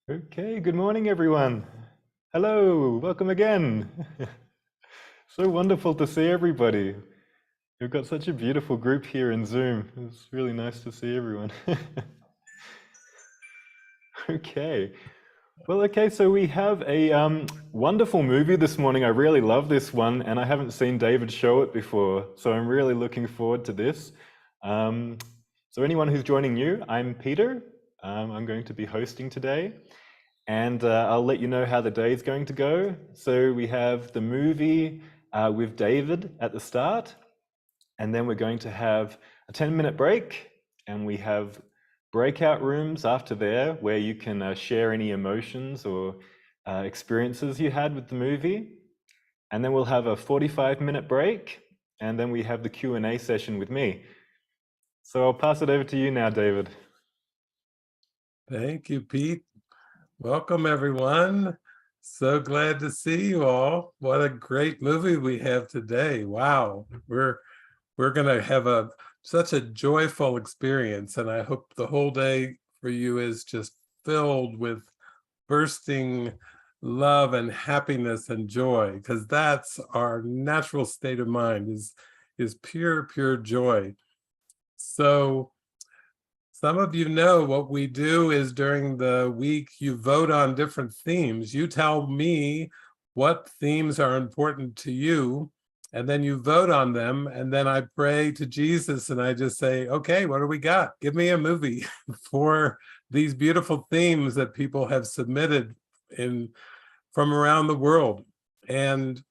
Okay, good morning, everyone. Hello, welcome again. So wonderful to see everybody. We've got such a beautiful group here in Zoom. It's really nice to see everyone. Okay. Well, okay, so we have a wonderful movie this morning. I really love this one, and I haven't seen David show it before, so I'm really looking forward to this. So anyone who's joining new, I'm Peter. I'm going to be hosting today. And I'll let you know how the day is going to go. So we have the movie with David at the start, and then we're going to have a 10-minute break, and we have breakout rooms after there where you can share any emotions or experiences you had with the movie. And then we'll have a 45-minute break, and then we have the Q&A session with me. So I'll pass it over to you now, David. Thank you, Pete. Welcome, everyone. So glad to see you all. What a great movie we have today. Wow. We're going to have such a joyful experience, and I hope the whole day for you is just filled with bursting love and happiness and joy, because that's our natural state of mind, is pure joy. So some of you know what we do is during the week, you vote on different themes. You tell me what themes are important to you, and then you vote on them. And then I pray to Jesus and I just say, okay, what do we got? Give me a movie for these beautiful themes that people have submitted from around the world. And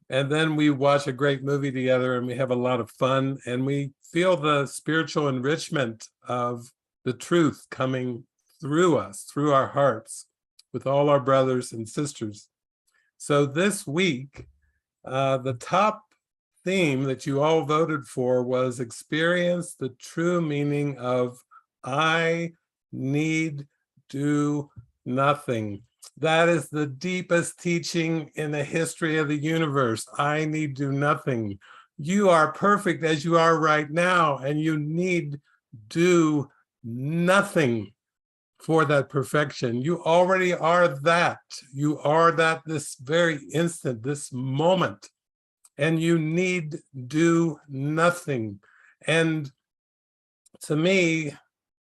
then we watch a great movie together and we have a lot of fun and we feel the spiritual enrichment of the truth coming through us, through our hearts, with all our brothers and sisters. So this week, the top theme that you all voted for was experience the true meaning of I need do nothing. That is the deepest teaching in the history of the universe. I need do nothing. You are perfect as you are right now, and you need do nothing for that perfection. You already are that. You are that this very instant, this moment, and you need do nothing. And to me,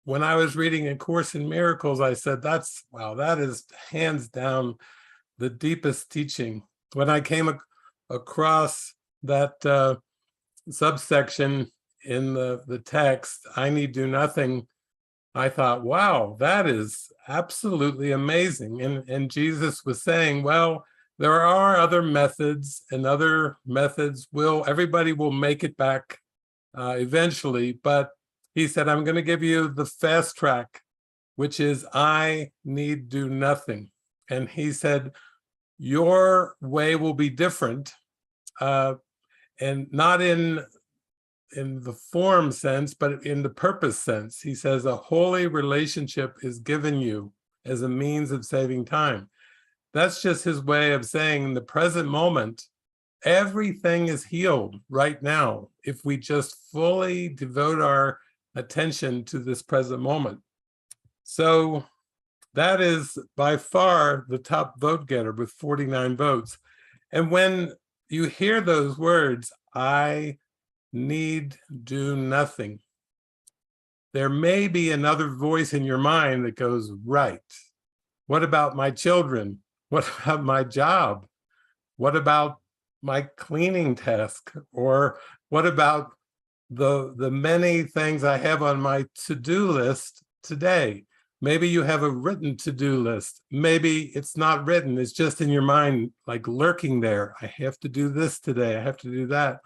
when I was reading A Course in Miracles, I said, wow, that is hands down the deepest teaching. When I came across that subsection in the text, I need do nothing, I thought, wow, that is absolutely amazing. And Jesus was saying, well, there are other methods, and other methods everybody will make it back eventually, but he said, I'm going to give you the fast track, which is I need do nothing. And he said, your way will be different, and not in the form sense, but in the purpose sense. He says a holy relationship is given you as a means of saving time. That's just his way of saying in the present moment, everything is healed right now if we just fully devote our attention to this present moment. So that is by far the top vote getter with 49 votes. And when you hear those words, I need do nothing, there may be another voice in your mind that goes, right, what about my children? What about my job? What about my cleaning task? Or what about the many things I have on my to-do list today? Maybe you have a written to-do list. Maybe it's not written, it's just in your mind, like lurking there. I have to do this today, I have to do that.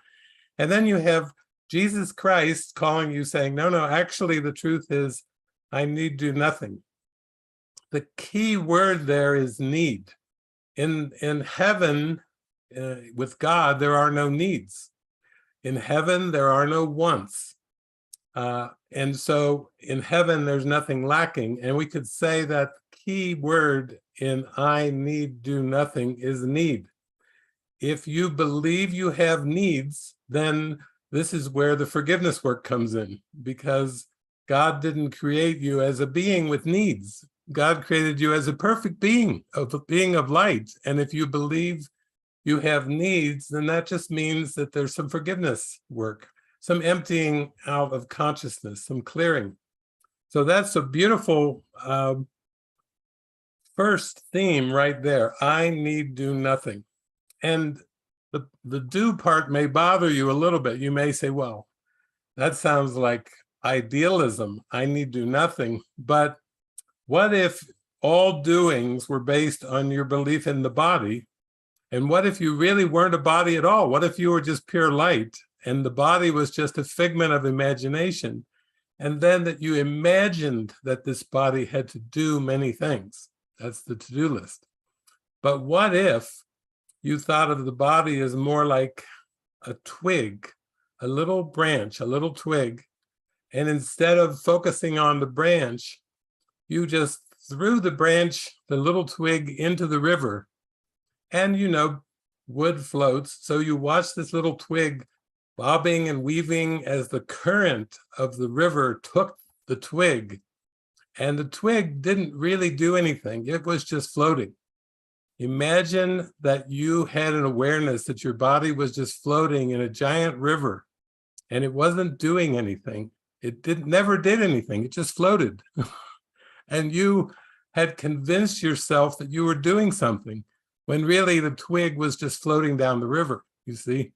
And then you have Jesus Christ calling you, saying, no, actually the truth is, I need do nothing. The key word there is need. In heaven, with God, there are no needs. In heaven, there are no wants. And so in heaven, there's nothing lacking. And we could say that key word in I need do nothing is need. If you believe you have needs, then this is where the forgiveness work comes in, because God didn't create you as a being with needs. God created you as a perfect being of light. And if you believe you have needs, then that just means that there's some forgiveness work, some emptying out of consciousness, some clearing. So that's a beautiful first theme right there. I need do nothing. And the do part may bother you a little bit. You may say, well, that sounds like idealism. I need do nothing. But what if all doings were based on your belief in the body? And what if you really weren't a body at all? What if you were just pure light and the body was just a figment of imagination? And then that you imagined that this body had to do many things. That's the to-do list. But what if you thought of the body as more like a twig, a little branch, a little twig, and instead of focusing on the branch, you just threw the branch, the little twig, into the river, and wood floats. So you watch this little twig bobbing and weaving as the current of the river took the twig, and the twig didn't really do anything. It was just floating. Imagine that you had an awareness that your body was just floating in a giant river and it wasn't doing anything. It never did anything. It just floated. And you had convinced yourself that you were doing something when really the twig was just floating down the river, you see?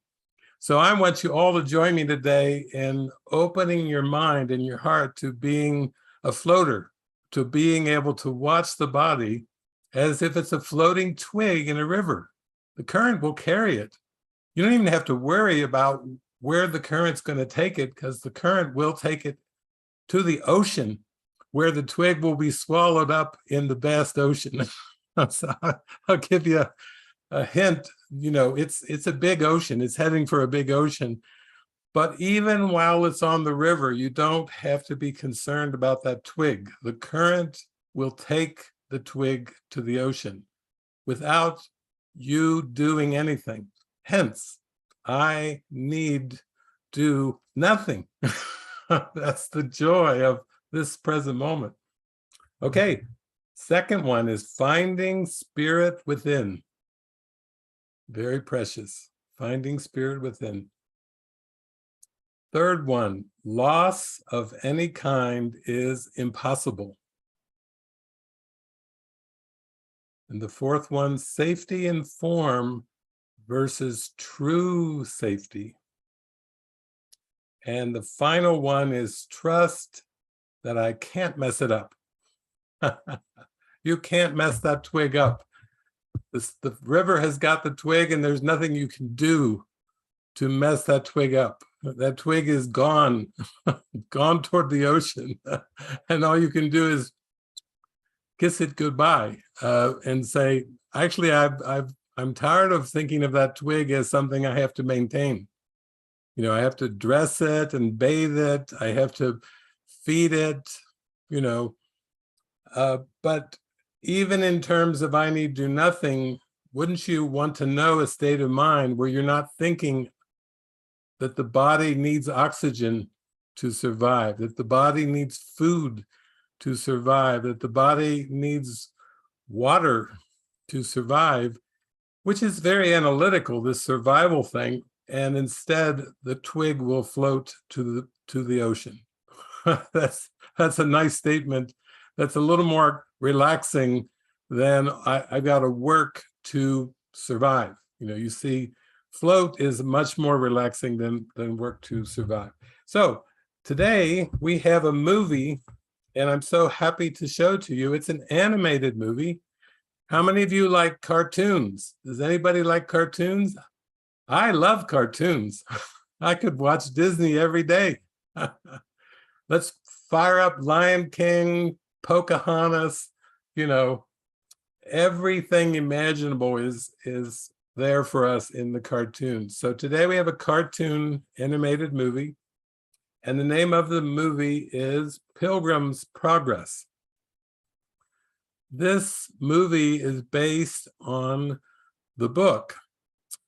So I want you all to join me today in opening your mind and your heart to being a floater, to being able to watch the body as if it's a floating twig in a river. The current will carry it. You don't even have to worry about where the current's going to take it, because the current will take it to the ocean, where the twig will be swallowed up in the vast ocean. So I'll give you a hint. It's a big ocean. It's heading for a big ocean. But even while it's on the river, you don't have to be concerned about that twig. The current will take the twig to the ocean without you doing anything. Hence, I need do nothing. That's the joy of this present moment. Okay, second one is finding spirit within. Very precious, finding spirit within. Third one, loss of any kind is impossible. And the fourth one, safety in form versus true safety. And the final one is trust that I can't mess it up. You can't mess that twig up. The river has got the twig and there's nothing you can do to mess that twig up. That twig is gone, gone toward the ocean. And all you can do is kiss it goodbye and say, actually, I'm tired of thinking of that twig as something I have to maintain. I have to dress it and bathe it. I have to feed it, but even in terms of I need do nothing, wouldn't you want to know a state of mind where you're not thinking that the body needs oxygen to survive, that the body needs food to survive, that the body needs water to survive, which is very analytical, this survival thing, and instead the twig will float to the ocean. That's a nice statement. That's a little more relaxing than I got to work to survive. You see, float is much more relaxing than work to survive. So today we have a movie, and I'm so happy to show to you. It's an animated movie. How many of you like cartoons? Does anybody like cartoons? I love cartoons. I could watch Disney every day. Let's fire up Lion King, Pocahontas, everything imaginable is there for us in the cartoons. So today we have a cartoon animated movie, and the name of the movie is Pilgrim's Progress. This movie is based on the book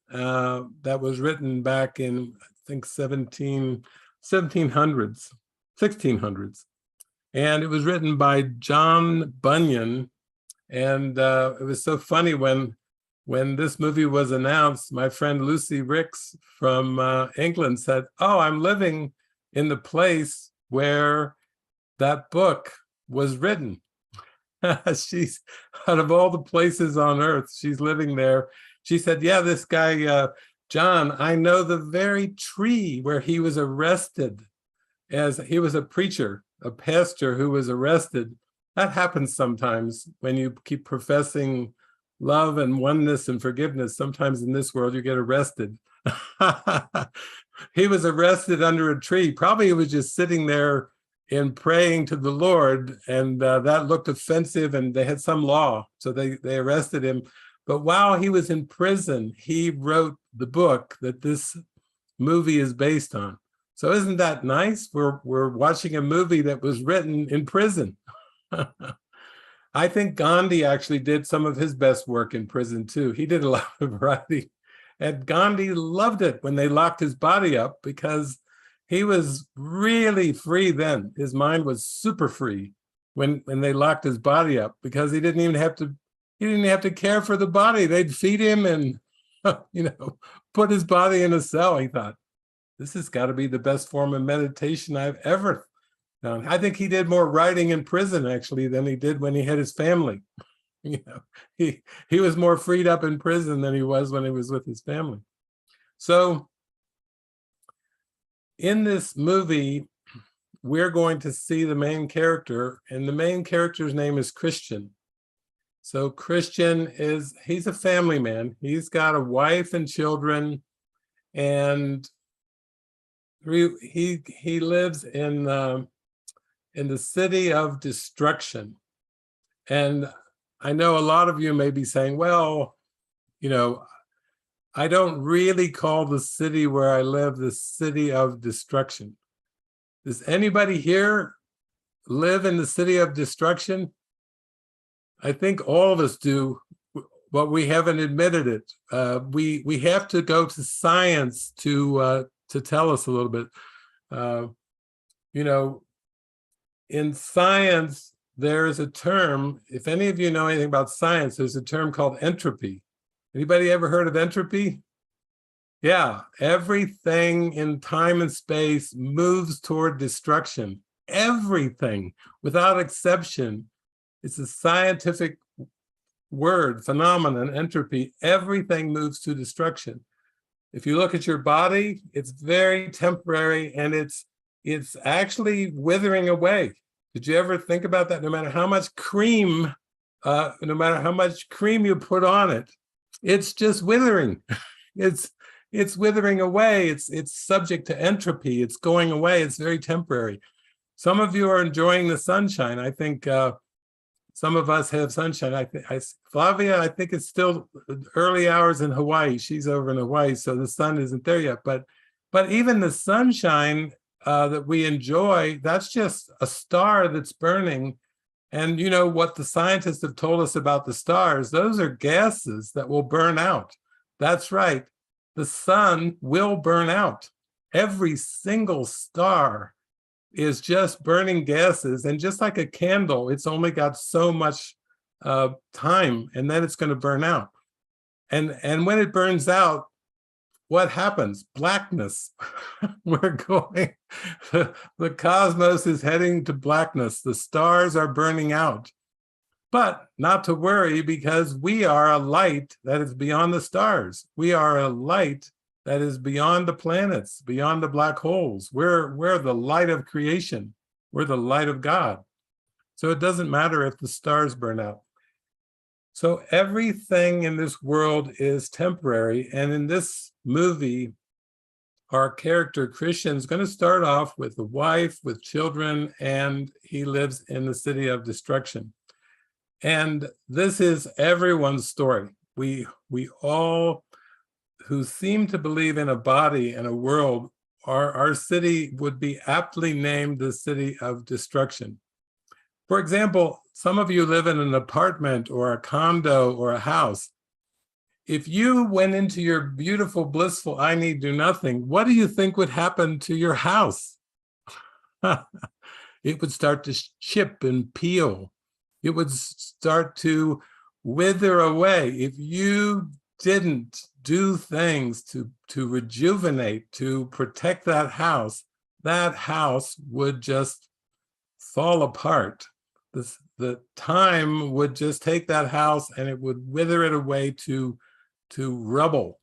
that was written back in, I think, 1600s. And it was written by John Bunyan. And it was so funny when this movie was announced, my friend Lucy Ricks from England said, "Oh, I'm living in the place where that book was written." She's, out of all the places on earth, she's living there. She said, "Yeah, this guy, John, I know the very tree where he was arrested, as he was a preacher, a pastor who was arrested." That happens sometimes when you keep professing love and oneness and forgiveness. Sometimes in this world you get arrested. He was arrested under a tree. Probably he was just sitting there and praying to the Lord, and that looked offensive, and they had some law, so they arrested him. But while he was in prison, he wrote the book that this movie is based on. So isn't that nice? We're watching a movie that was written in prison. I think Gandhi actually did some of his best work in prison too. He did a lot of writing, and Gandhi loved it when they locked his body up, because he was really free then. His mind was super free when they locked his body up, because he didn't even have to care for the body. They'd feed him and put his body in a cell. He thought, this has got to be the best form of meditation I've ever done. I think he did more writing in prison actually than he did when he had his family. He was more freed up in prison than he was when he was with his family. So in this movie, we're going to see the main character, and the main character's name is Christian. So Christian he's a family man. He's got a wife and children, and he lives in the city of destruction. And I know a lot of you may be saying, well, I don't really call the city where I live the city of destruction. Does anybody here live in the city of destruction? I think all of us do, but we haven't admitted it. We have to go to science to tell us a little bit. In science, there is a term, if any of you know anything about science, there's a term called entropy. Anybody ever heard of entropy? Yeah, everything in time and space moves toward destruction. Everything, without exception. It's a scientific word, phenomenon, entropy. Everything moves to destruction. If you look at your body, it's very temporary, and it's actually withering away. Did you ever think about that? No matter how much cream you put on it, it's just withering. It's withering away. It's subject to entropy. It's going away. It's very temporary. Some of you are enjoying the sunshine. I think some of us have sunshine. Flavia, I think it's still early hours in Hawaii. She's over in Hawaii, so the sun isn't there yet. But even the sunshine that we enjoy, that's just a star that's burning. And you know what the scientists have told us about the stars? Those are gases that will burn out. That's right. The sun will burn out. Every single star is just burning gases, and just like a candle, it's only got so much time, and then it's going to burn out. And when it burns out, what happens? Blackness. We're going, the cosmos is heading to blackness. The stars are burning out. But not to worry, because we are a light that is beyond the stars. We are a light that is beyond the planets, beyond the black holes. We're the light of creation. We're the light of God. So it doesn't matter if the stars burn out. So everything in this world is temporary. And in this movie, our character Christian is going to start off with a wife, with children, and he lives in the city of destruction. And this is everyone's story. We all who seem to believe in a body and a world, our city would be aptly named the city of destruction. For example, some of you live in an apartment or a condo or a house. If you went into your beautiful, blissful, I need do nothing, what do you think would happen to your house? it would start to chip and peel. It would start to wither away. If you didn't do things to rejuvenate, to protect that house would just fall apart. The time would just take that house and it would wither it away to rubble.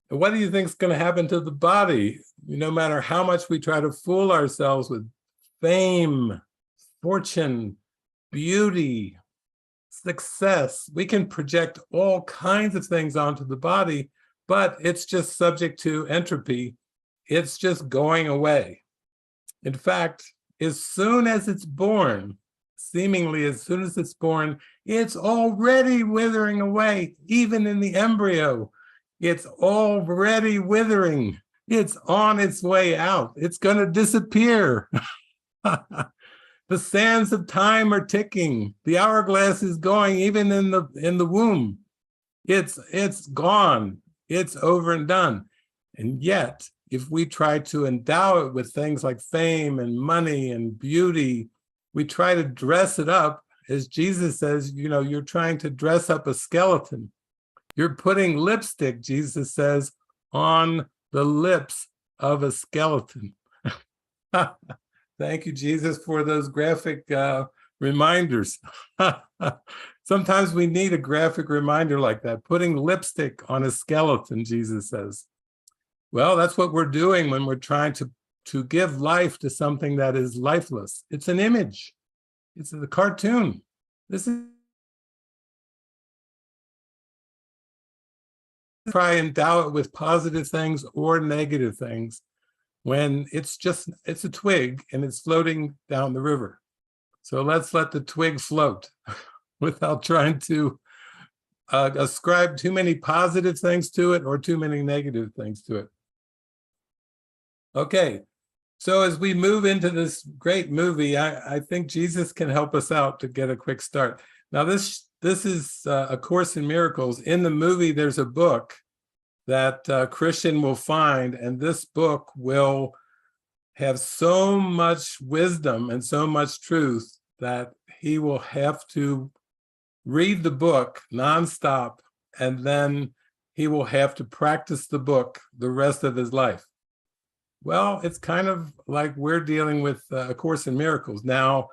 And what do you think is going to happen to the body? No matter how much we try to fool ourselves with fame, fortune, beauty, success, we can project all kinds of things onto the body, but it's just subject to entropy. It's just going away. In fact, as soon as it's born, seemingly as soon as it's born, it's already withering away. Even in the embryo, it's already withering. It's on its way out. It's going to disappear. The sands of time are ticking. The hourglass is going even in the womb. It's gone. It's over and done. And yet, if we try to endow it with things like fame and money and beauty, we try to dress it up, as Jesus says, you're trying to dress up a skeleton. You're putting lipstick, Jesus says, on the lips of a skeleton. Thank you, Jesus, for those graphic reminders. Sometimes we need a graphic reminder like that, putting lipstick on a skeleton, Jesus says. Well, that's what we're doing when we're trying to give life to something that is lifeless. It's an image. It's a cartoon. This is try and endow it with positive things or negative things when it's a twig and it's floating down the river. So let's let the twig float without trying to ascribe too many positive things to it or too many negative things to it. Okay, so as we move into this great movie, I think Jesus can help us out to get a quick start. Now, this is A Course in Miracles. In the movie, there's a book that Christian will find, and this book will have so much wisdom and so much truth that he will have to read the book nonstop, and then he will have to practice the book the rest of his life. Well, it's kind of like we're dealing with A Course in Miracles. Now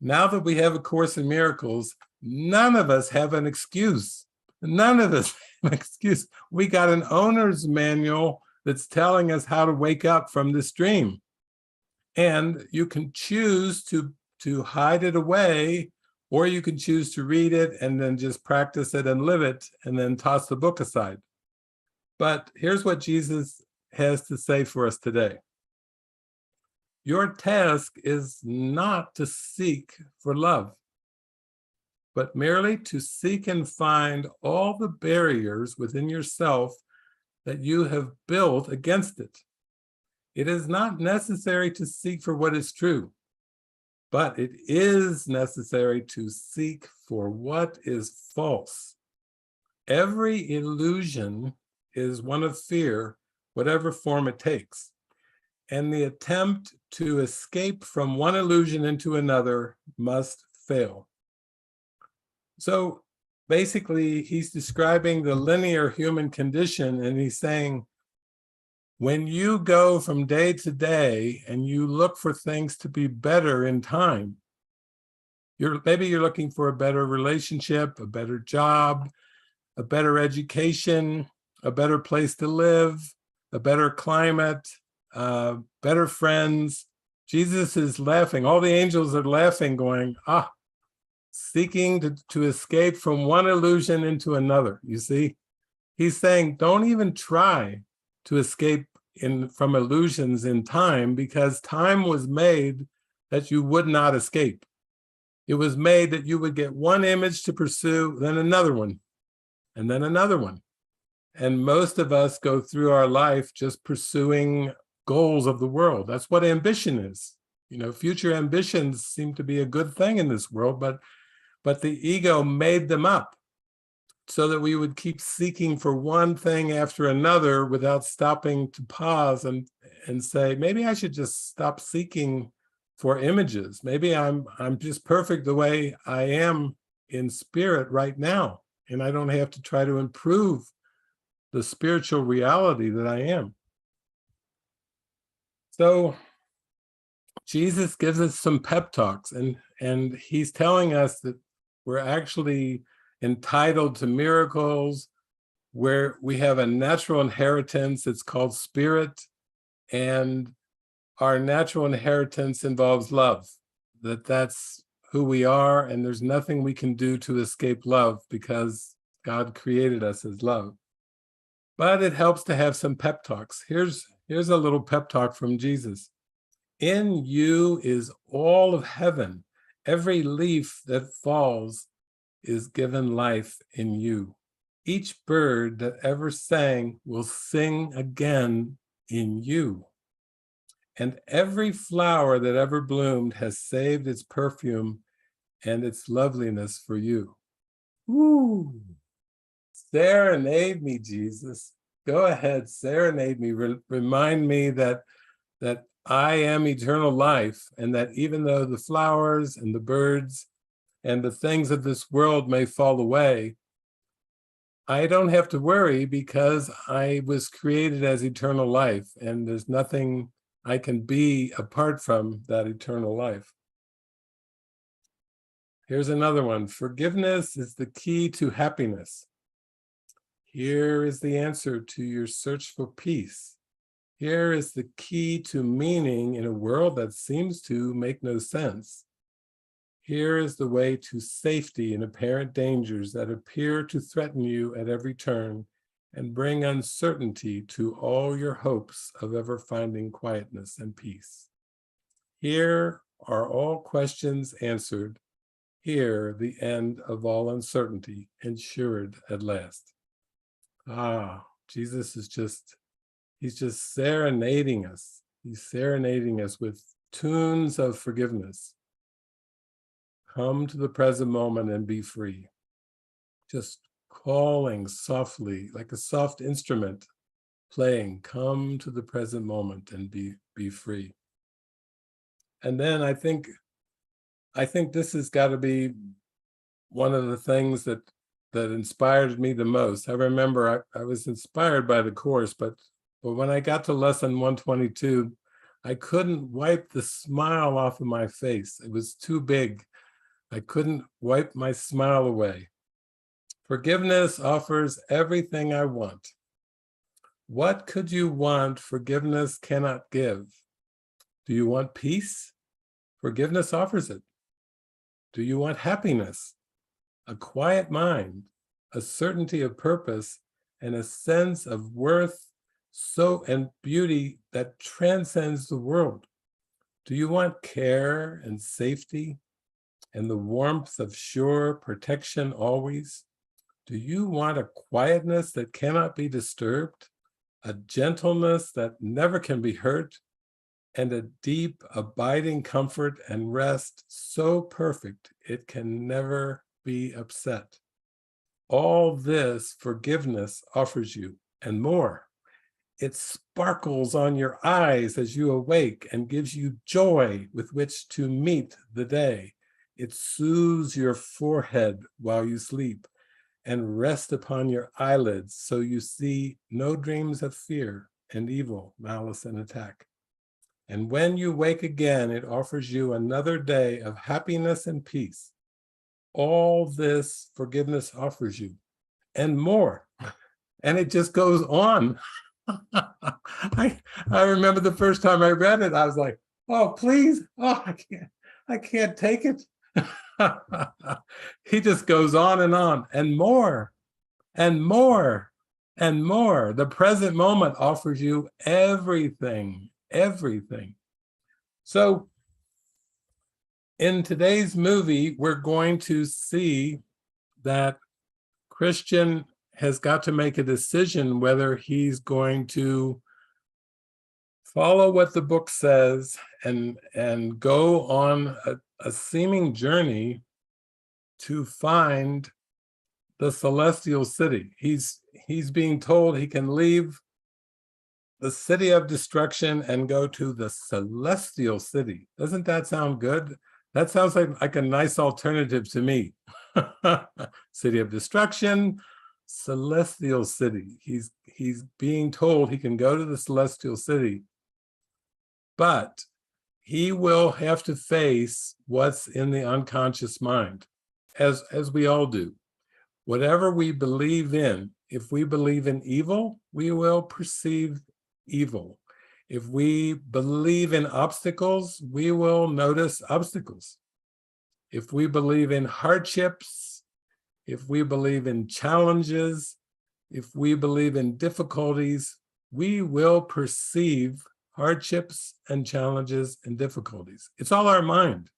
that we have A Course in Miracles, none of us have an excuse. None of us have an excuse. We got an owner's manual that's telling us how to wake up from this dream. And you can choose to hide it away, or you can choose to read it and then just practice it and live it and then toss the book aside. But here's what Jesus has to say for us today. Your task is not to seek for love, but merely to seek and find all the barriers within yourself that you have built against it. It is not necessary to seek for what is true, but it is necessary to seek for what is false. Every illusion is one of fear, whatever form it takes. And the attempt to escape from one illusion into another must fail. So basically, he's describing the linear human condition, and he's saying, when you go from day to day and you look for things to be better in time, maybe you're looking for a better relationship, a better job, a better education, a better place to live, a better climate, better friends. Jesus is laughing. All the angels are laughing, going, seeking to escape from one illusion into another. You see, he's saying, don't even try to escape from illusions in time, because time was made that you would not escape. It was made that you would get one image to pursue, then another one, and then another one. And most of us go through our life just pursuing goals of the world. That's what ambition is. Future ambitions seem to be a good thing in this world, but the ego made them up so that we would keep seeking for one thing after another without stopping to pause and say, maybe I should just stop seeking for images. Maybe I'm just perfect the way I am in spirit right now, and I don't have to try to improve the spiritual reality that I am. So Jesus gives us some pep talks, and he's telling us that we're actually entitled to miracles, where we have a natural inheritance. It's called spirit, and our natural inheritance involves love, that's who we are, and there's nothing we can do to escape love because God created us as love. But it helps to have some pep talks. Here's a little pep talk from Jesus. In you is all of heaven. Every leaf that falls is given life in you. Each bird that ever sang will sing again in you. And every flower that ever bloomed has saved its perfume and its loveliness for you. Woo! Serenade me, Jesus. Go ahead, serenade me. Remind me that I am eternal life, and that even though the flowers and the birds and the things of this world may fall away, I don't have to worry because I was created as eternal life, and there's nothing I can be apart from that eternal life. Here's another one. Forgiveness is the key to happiness. Here is the answer to your search for peace. Here is the key to meaning in a world that seems to make no sense. Here is the way to safety in apparent dangers that appear to threaten you at every turn and bring uncertainty to all your hopes of ever finding quietness and peace. Here are all questions answered. Here the end of all uncertainty ensured at last. Jesus is he's just serenading us. He's serenading us with tunes of forgiveness. Come to the present moment and be free. Just calling softly, like a soft instrument playing, come to the present moment and be free. And then I think this has got to be one of the things that inspired me the most. I remember I was inspired by the course, but when I got to lesson 122, I couldn't wipe the smile off of my face. It was too big. I couldn't wipe my smile away. Forgiveness offers everything I want. What could you want forgiveness cannot give? Do you want peace? Forgiveness offers it. Do you want happiness? A quiet mind, a certainty of purpose, and a sense of worth and beauty that transcends the world. Do you want care and safety and the warmth of sure protection always? Do you want a quietness that cannot be disturbed, a gentleness that never can be hurt, and a deep, abiding comfort and rest so perfect it can never be upset? All this forgiveness offers you, and more. It sparkles on your eyes as you awake and gives you joy with which to meet the day. It soothes your forehead while you sleep and rests upon your eyelids so you see no dreams of fear and evil, malice, and attack. And when you wake again, it offers you another day of happiness and peace. All this forgiveness offers you, and more. And it just goes on. I remember the first time I read it, I was like, oh, please, oh, I can't take it. He just goes on, and more, and more, and more. The present moment offers you everything, everything. So in today's movie, we're going to see that Christian has got to make a decision whether he's going to follow what the book says and go on a seeming journey to find the celestial city. He's being told he can leave the city of destruction and go to the celestial city. Doesn't that sound good? That sounds like a nice alternative to me. City of destruction, celestial city. He's being told he can go to the celestial city, but he will have to face what's in the unconscious mind, as we all do. Whatever we believe in, if we believe in evil, we will perceive evil. If we believe in obstacles, we will notice obstacles. If we believe in hardships, if we believe in challenges, if we believe in difficulties, we will perceive hardships and challenges and difficulties. It's all our mind.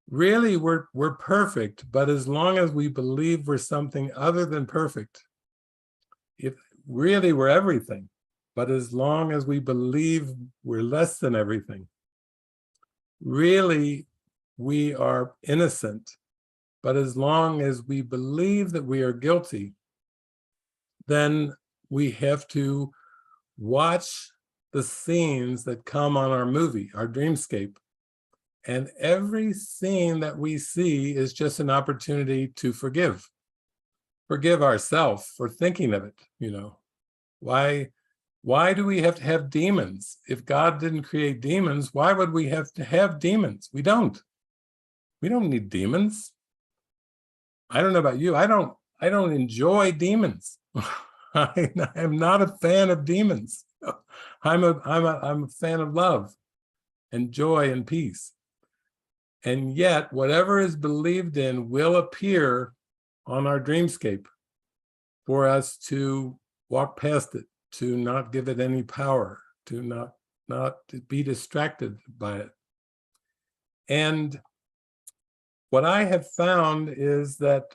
Really, we're perfect, but as long as we believe we're something other than perfect, really we're everything. But as long as we believe we're less than everything, really we are innocent. But as long as we believe that we are guilty, then we have to watch the scenes that come on our movie, our dreamscape. And every scene that we see is just an opportunity to forgive ourselves for thinking of it. Why do we have to have demons? If God didn't create demons, why would we have to have demons? We don't need demons. I don't know about you. I don't enjoy demons. I am not a fan of demons. I'm a fan of love and joy and peace. And yet, whatever is believed in will appear on our dreamscape for us to walk past it, to not give it any power, to not be distracted by it. And what I have found is that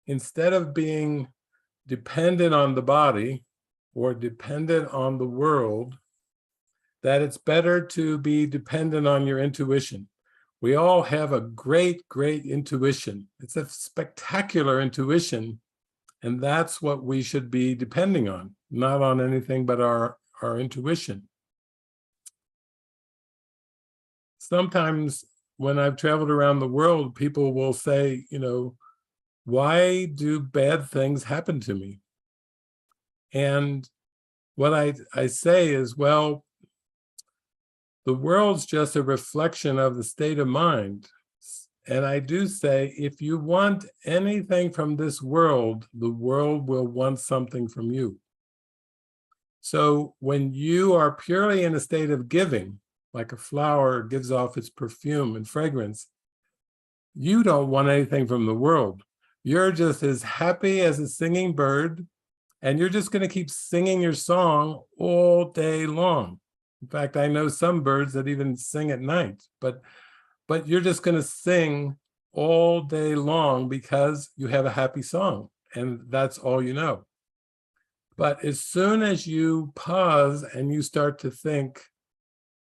instead of being dependent on the body or dependent on the world, that it's better to be dependent on your intuition. We all have a great, great intuition. It's a spectacular intuition, and that's what we should be depending on, not on anything but our intuition. Sometimes when I've traveled around the world, people will say, why do bad things happen to me? And what I say is, well, the world's just a reflection of the state of mind. And I do say, if you want anything from this world, the world will want something from you. So when you are purely in a state of giving, like a flower gives off its perfume and fragrance, you don't want anything from the world. You're just as happy as a singing bird, and you're just going to keep singing your song all day long. In fact, I know some birds that even sing at night, but you're just going to sing all day long because you have a happy song, and that's all you know. But as soon as you pause and you start to think,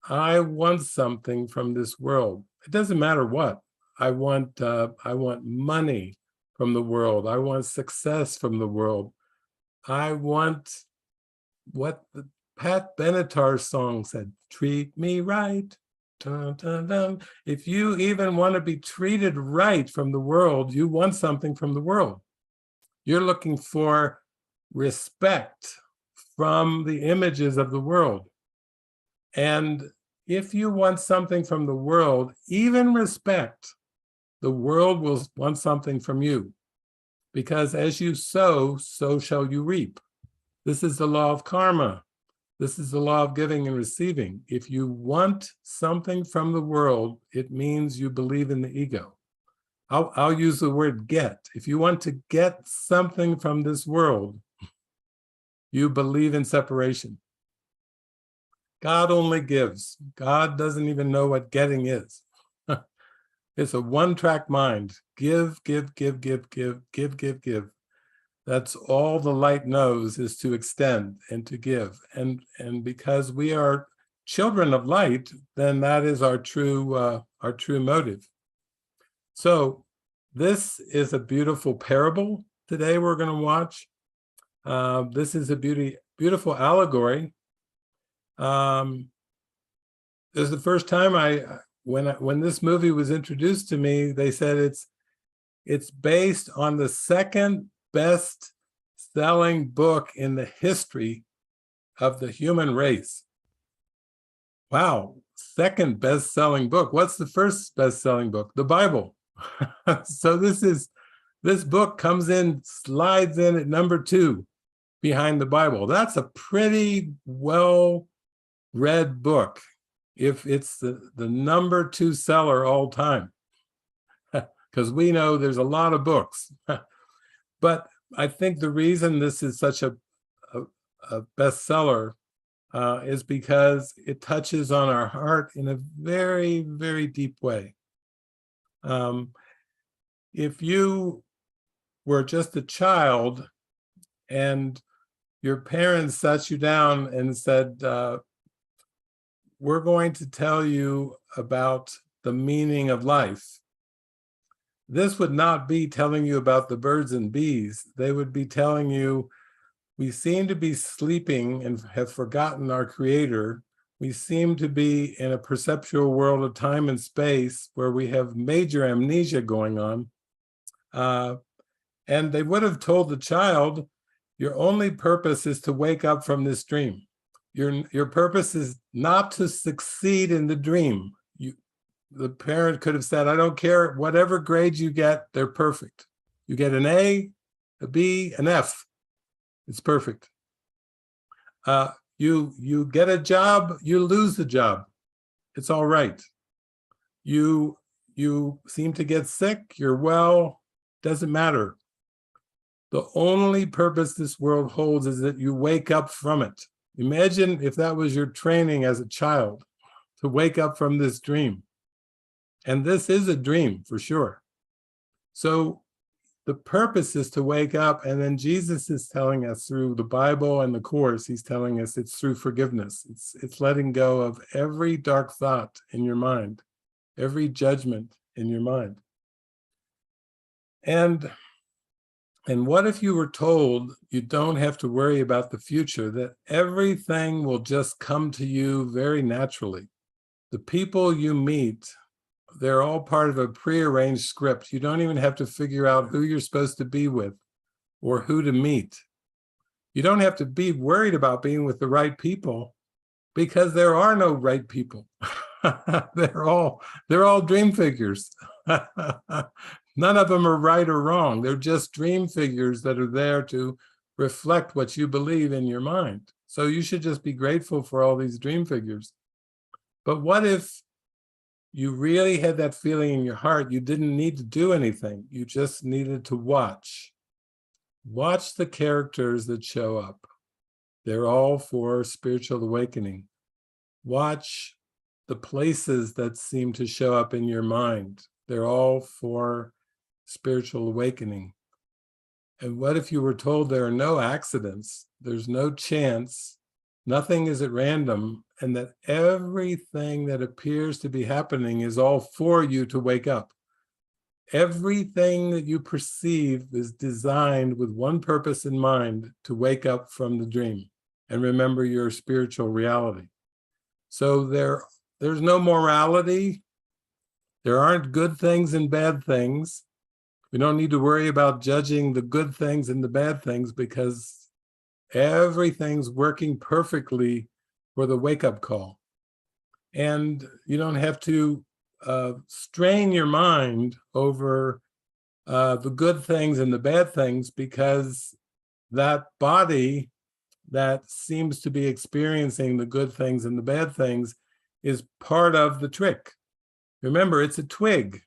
I want something from this world. It doesn't matter what. I want money from the world. I want success from the world. I want what the Pat Benatar's song said, treat me right. Dun, dun, dun. If you even want to be treated right from the world, you want something from the world. You're looking for respect from the images of the world. And if you want something from the world, even respect, the world will want something from you. Because as you sow, so shall you reap. This is the law of karma. This is the law of giving and receiving. If you want something from the world, it means you believe in the ego. I'll use the word get. If you want to get something from this world, you believe in separation. God only gives. God doesn't even know what getting is. It's a one-track mind. Give, give, give, give, give, give, give, give. That's all the light knows, is to extend and to give. And because we are children of light, then that is our true motive. So this is a beautiful parable today we're going to watch. This is a beautiful allegory This is the first time when this movie was introduced to me, they said it's based on the second best selling book in the history of the human race. Wow, second best selling book. What's the first best selling book? The Bible. So this book slides in at number 2 behind the Bible. That's a pretty well read book if it's the number 2 seller all time, because we know there's a lot of books. But I think the reason this is such a bestseller is because it touches on our heart in a very, very deep way. If you were just a child and your parents sat you down and said, we're going to tell you about the meaning of life, this would not be telling you about the birds and bees. They would be telling you, we seem to be sleeping and have forgotten our Creator. We seem to be in a perceptual world of time and space where we have major amnesia going on. And they would have told the child, your only purpose is to wake up from this dream. Your purpose is not to succeed in the dream. The parent could have said, I don't care, whatever grades you get, they're perfect. You get an A, a B, an F. It's perfect. You get a job, you lose the job. It's all right. You seem to get sick, you're well, doesn't matter. The only purpose this world holds is that you wake up from it. Imagine if that was your training as a child, to wake up from this dream. And this is a dream for sure. So the purpose is to wake up, and then Jesus is telling us through the Bible and the Course, he's telling us it's through forgiveness. It's letting go of every dark thought in your mind, every judgment in your mind. And what if you were told you don't have to worry about the future, that everything will just come to you very naturally? The people you meet, they're all part of a prearranged script. You don't even have to figure out who you're supposed to be with or who to meet. You don't have to be worried about being with the right people, because there are no right people. They're all dream figures. None of them are right or wrong. They're just dream figures that are there to reflect what you believe in your mind. So you should just be grateful for all these dream figures. But what if you really had that feeling in your heart? You didn't need to do anything. You just needed to watch. Watch the characters that show up. They're all for spiritual awakening. Watch the places that seem to show up in your mind. They're all for spiritual awakening. And what if you were told there are no accidents, there's no chance, nothing is at random, and that everything that appears to be happening is all for you to wake up? Everything that you perceive is designed with one purpose in mind: to wake up from the dream and remember your spiritual reality. So there's no morality. There aren't good things and bad things. We don't need to worry about judging the good things and the bad things, because everything's working perfectly for the wake-up call. And you don't have to strain your mind over the good things and the bad things, because that body that seems to be experiencing the good things and the bad things is part of the trick. Remember, it's a twig.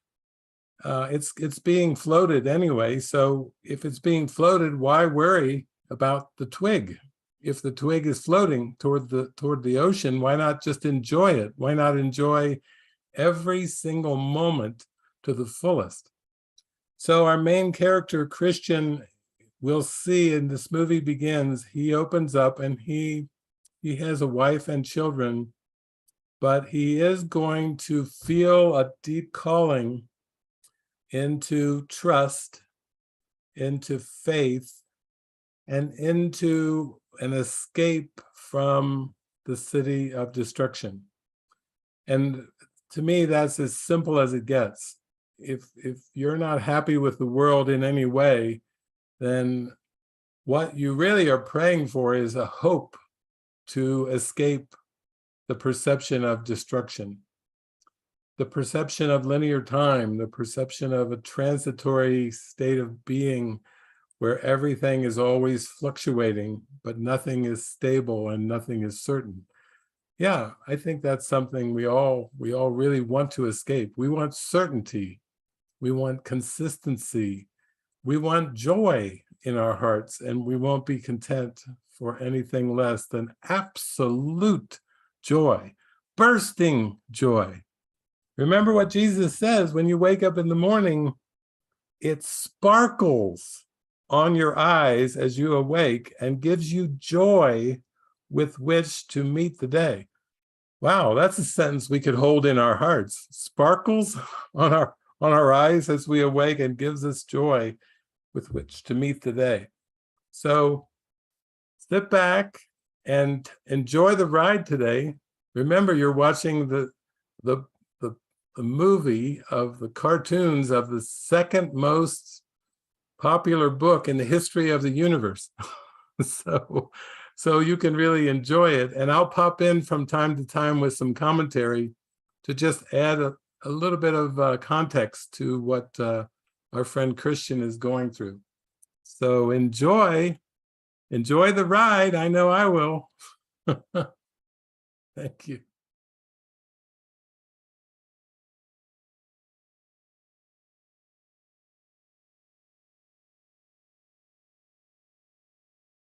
It's being floated anyway. So if it's being floated, why worry about the twig? If the twig is floating toward the ocean, why not just enjoy it? Why not enjoy every single moment to the fullest? So our main character, Christian, we'll see in this movie begins, he opens up and he has a wife and children, but he is going to feel a deep calling into trust, into faith, and into an escape from the city of destruction. And to me, that's as simple as it gets. If you're not happy with the world in any way, then what you really are praying for is a hope to escape the perception of destruction, the perception of linear time, the perception of a transitory state of being where everything is always fluctuating, but nothing is stable and nothing is certain. Yeah, I think that's something we all really want to escape. We want certainty. We want consistency. We want joy in our hearts, and we won't be content for anything less than absolute joy, bursting joy. Remember what Jesus says, when you wake up in the morning, it sparkles on your eyes as you awake and gives you joy with which to meet the day. Wow, that's a sentence we could hold in our hearts. Sparkles on our eyes as we awake and gives us joy with which to meet the day. So sit back and enjoy the ride today. Remember, you're watching the movie of the cartoons of the second most popular book in the history of the universe. So you can really enjoy it. And I'll pop in from time to time with some commentary to just add a little bit of context to what our friend Christian is going through. So enjoy the ride. I know I will. Thank you.